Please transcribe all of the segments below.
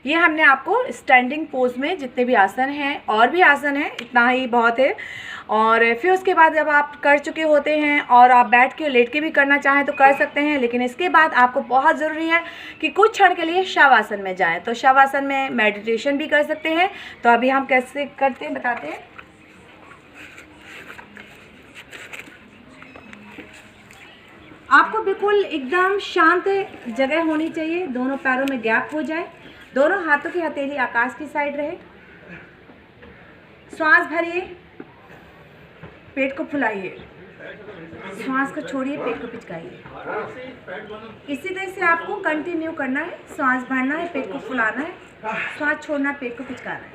ये हमने आपको स्टैंडिंग पोज में जितने भी आसन हैं, और भी आसन हैं, इतना ही बहुत है। और फिर उसके बाद जब आप कर चुके होते हैं और आप बैठ के लेट के भी करना चाहें तो कर सकते हैं, लेकिन इसके बाद आपको बहुत ज़रूरी है कि कुछ क्षण के लिए शवासन में जाएं। तो शवासन में मेडिटेशन भी कर सकते हैं। तो अभी हम कैसे करते हैं बताते हैं। आपको बिल्कुल एकदम शांत जगह होनी चाहिए, दोनों पैरों में गैप हो जाए, दोनों हाथों की हथेली आकाश की साइड रहे। श्वास भरिए, पेट को फुलाइए, श्वास को छोड़िए, पेट को पिचकाइए। इसी तरह से आपको कंटिन्यू करना है। श्वास भरना है, पेट को फुलाना है, श्वास छोड़ना, पेट को पिचकाना है।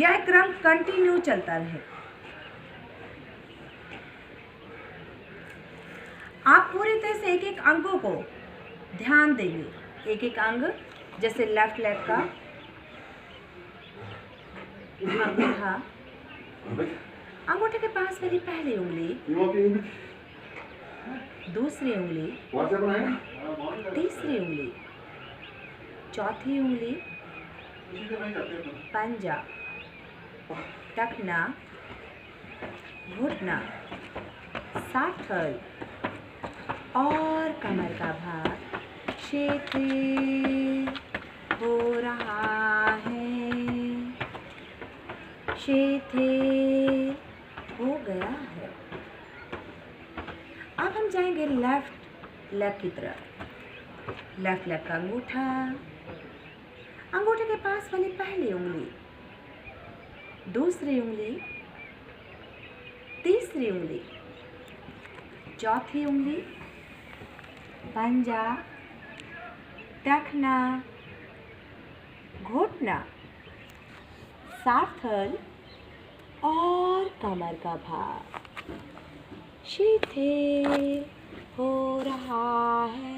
यह क्रम कंटिन्यू चलता रहे। आप पूरी तरह से एक एक अंगों को ध्यान देंगे, एक एक अंग, जैसे लेफ्ट लेग का अंगूठा, अंगूठे के पास मेरी पहली उंगली, दूसरी उंगली, तीसरी उंगली, चौथी उंगली, पंजा, टखना, घुटना, साथल और कमर का भाग शिथिल हो रहा है, शिथिल हो गया है। अब हम जाएंगे लेफ्ट लेग की तरफ। लेफ्ट लेग का अंगूठा, अंगूठे के पास वाली पहली उंगली, दूसरी उंगली, तीसरी उंगली, चौथी उंगली, पंजा, टखना, घुटना, साथल और कमर का भाग शिथिल हो रहा है।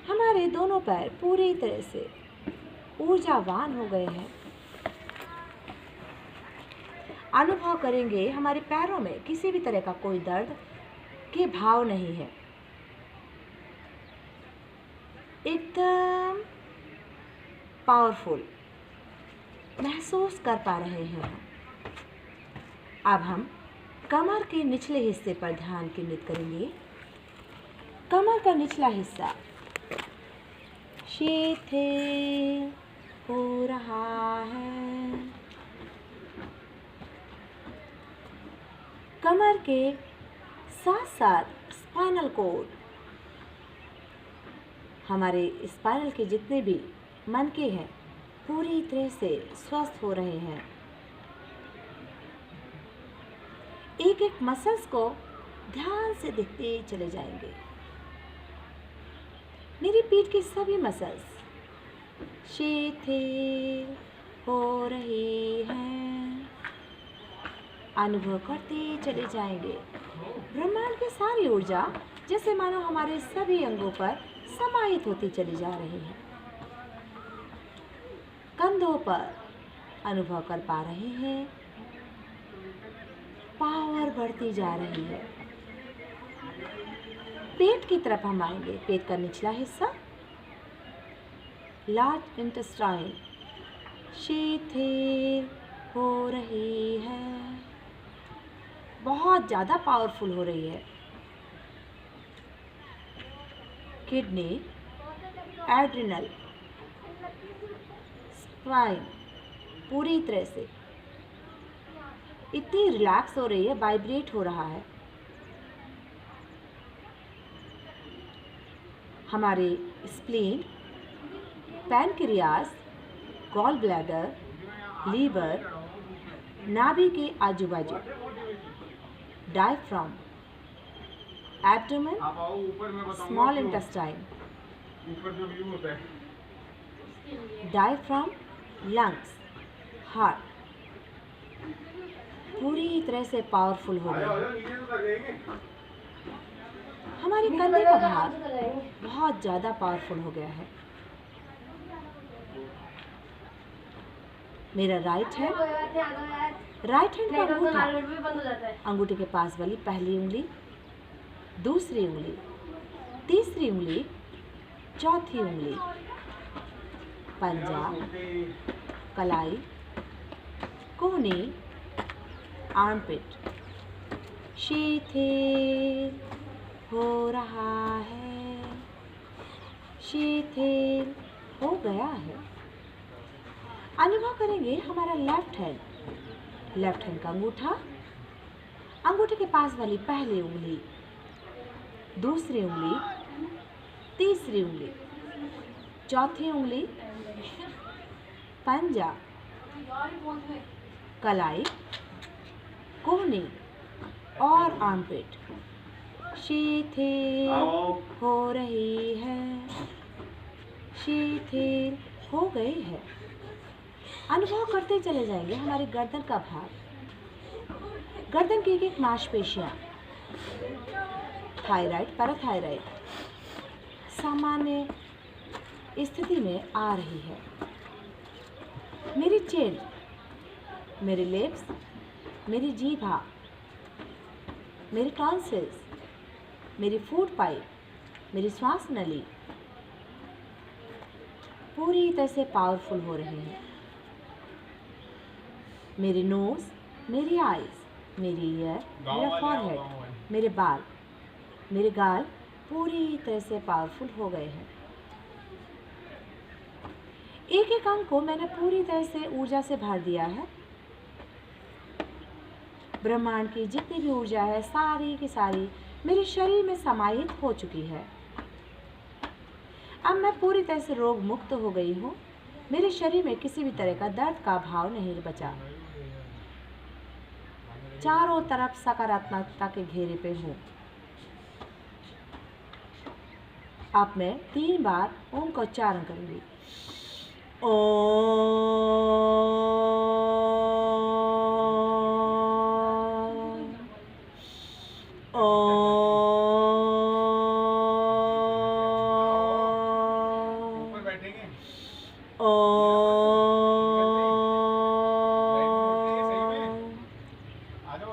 हमारे दोनों पैर पूरी तरह से ऊर्जावान हो गए हैं। अनुभव करेंगे हमारे पैरों में किसी भी तरह का कोई दर्द के भाव नहीं है, एकदम पावरफुल महसूस कर पा रहे हैं। अब हम कमर के निचले हिस्से पर ध्यान केंद्रित करेंगे। कमर का निचला हिस्सा शिथिल हो रहा है। कमर के साथ साथ स्पाइनल कोड, हमारे स्पाइनल के जितने भी मनके हैं पूरी तरह से स्वस्थ हो रहे हैं। एक एक मसल्स को ध्यान से देखते चले जाएंगे। मेरी पीठ की सभी मसल्स शिथिल हो रही हैं। अनुभव करते चले जाएंगे। ब्रह्मांड की सारी ऊर्जा जैसे मानो हमारे सभी अंगों पर समाहित होती चली जा रही है। कंधों पर अनुभव कर पा रहे हैं, पावर बढ़ती जा रही है। पेट की तरफ हम आएंगे। पेट का निचला हिस्सा, लार्ज इंटेस्टाइन शिथिल हो रही है, बहुत ज़्यादा पावरफुल हो रही है। किडनी, एड्रिनल, स्पाइन पूरी तरह से इतनी रिलैक्स हो रही है, वाइब्रेट हो रहा है। हमारे spleen, pancreas, gallbladder, liver, नाभि के आजू बाजू, diaphragm, abdomen, small intestine, diaphragm, lungs, heart पूरी तरह से पावरफुल हो गए। हमारे कंधे का भाग बहुत ज़्यादा पावरफुल हो गया है। मेरा राइट हैंड का अंगूठा, अंगूठे के पास वाली पहली उंगली, दूसरी उंगली, तीसरी उंगली, चौथी उंगली, पंजा, कलाई, कोहनी, आर्मपिट। शिथिल हो रहा है, शिथिल हो गया है। अनुभव करेंगे हमारा लेफ्ट हैंड का अंगूठा, अंगूठे के पास वाली पहली उंगली, दूसरी उंगली, तीसरी उंगली, चौथी उंगली, पंजा, कलाई, कोहनी और आर्मपिट। शिथिल हो रही है, शिथिल हो गई है। अनुभव करते चले जाएंगे हमारी गर्दन का भाग, गर्दन की एक मांसपेशियां, थायराइड, पैराथायराइड सामान्य स्थिति में आ रही है। मेरी चेन, मेरे लिप्स, मेरी जीभा, मेरी टॉन्सिल्स, मेरी फूड पाइप, मेरी श्वास नली पूरी तरह से पावरफुल हो रहे हैं। मेरी नोज, मेरी आईज, मेरी ईयर, मेरा फॉरहेड, मेरे बाल, मेरे गाल पूरी तरह से पावरफुल हो गए हैं। एक एक अंग को मैंने पूरी तरह से ऊर्जा से भर दिया है। ब्रह्मांड की जितनी भी ऊर्जा है सारी की सारी मेरे शरीर में समाहित हो चुकी है। अब मैं पूरी तरह से रोग मुक्त हो गई हूँ। मेरे शरीर में किसी भी तरह का दर्द का भाव नहीं बचा। चारों तरफ सकारात्मकता के घेरे पे हूँ। अब मैं 3 बार ओम का उच्चारण करूंगी।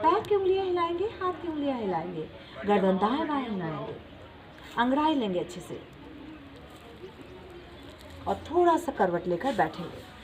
पैर की उंगलियां हिलाएंगे, हाथ की उंगलियां हिलाएंगे, गर्दन दाएं बाएं हिलाएंगे, अंगड़ाई लेंगे अच्छे से और थोड़ा सा करवट लेकर बैठेंगे।